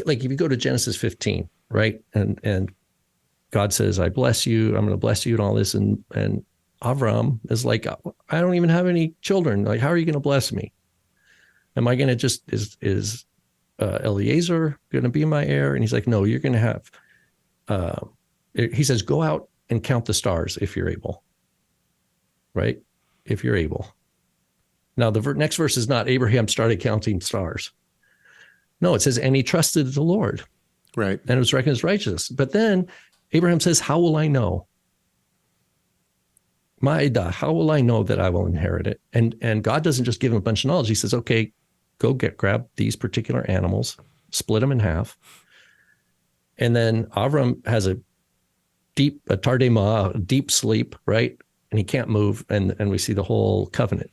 Like if you go to Genesis 15, right? And God says, I bless you, I'm going to bless you and all this. And Avram is like, I don't even have any children. Like, how are you going to bless me? Am I going to just, is Eliezer going to be my heir? And he's like, no, you're going to have, he says, go out and count the stars if you're able, right? If you're able. Now, the next verse is not Abraham started counting stars. No, it says, and he trusted the Lord. Right. And it was reckoned as righteous. But then Abraham says, how will I know? Ma'ida, how will I know that I will inherit it? And God doesn't just give him a bunch of knowledge. He says, okay, go grab these particular animals, split them in half. And then Avram has a deep sleep, right? And he can't move. And we see the whole covenant,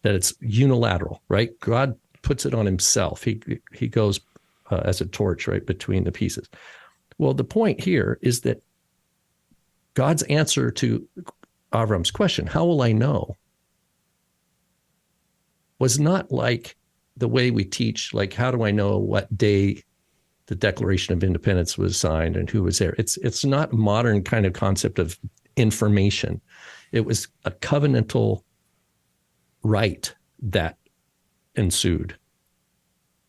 that it's unilateral, right? God puts it on himself. He goes as a torch, right, between the pieces. Well, the point here is that God's answer to Avram's question, how will I know, was not like the way we teach, like, how do I know what day the Declaration of Independence was signed and who was there? It's not a modern kind of concept of information. It was a covenantal right that ensued.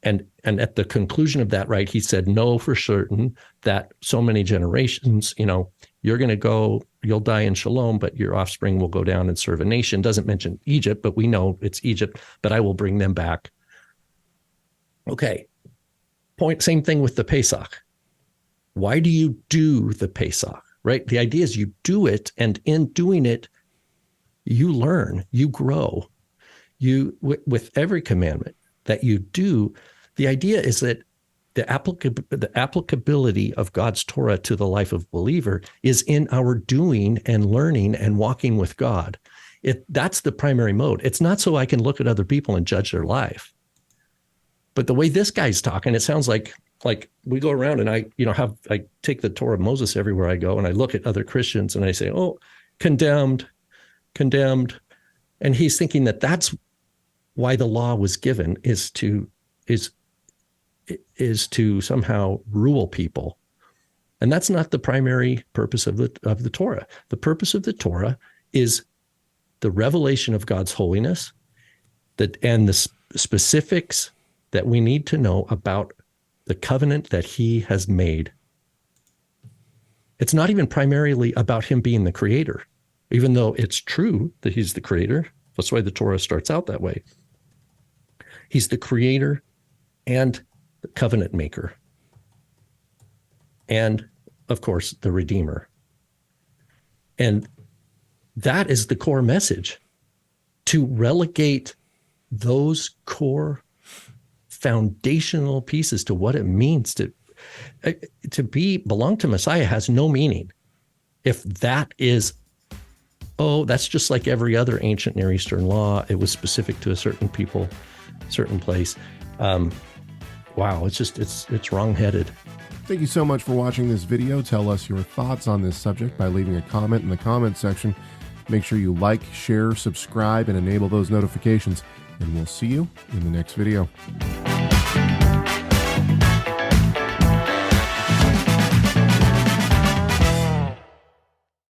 And at the conclusion of that right, he said, know for certain that so many generations, you're going to go, you'll die in Shalom, but your offspring will go down and serve a nation. Doesn't mention Egypt, but we know it's Egypt, but I will bring them back. Okay. Same thing with the Pesach. Why do you do the Pesach, right? The idea is you do it, and in doing it, you learn, you grow. With every commandment that you do, the idea is that the applicability of God's Torah to the life of a believer is in our doing and learning and walking with God. That's the primary mode. It's not so I can look at other people and judge their life. But the way this guy's talking, it sounds like we go around and I take the Torah of Moses everywhere I go, and I look at other Christians and I say, oh, condemned. And he's thinking that that's why the law was given, is to somehow rule people. And that's not the primary purpose of the Torah. The purpose of the Torah is the revelation of God's holiness, and the specifics that we need to know about the covenant that he has made. It's not even primarily about him being the creator, even though it's true that he's the creator. That's why the Torah starts out that way. He's the creator and the covenant maker. And, of course, the redeemer. And that is the core message. To relegate those core foundational pieces to what it means to belong to Messiah has no meaning if that is, that's just like every other ancient Near Eastern law. It was specific to a certain people, certain place. Wow, it's wrong-headed. Thank you so much for watching this video. Tell us your thoughts on this subject by leaving a comment in the comment section. Make sure you like, share, subscribe, and enable those notifications. And we'll see you in the next video.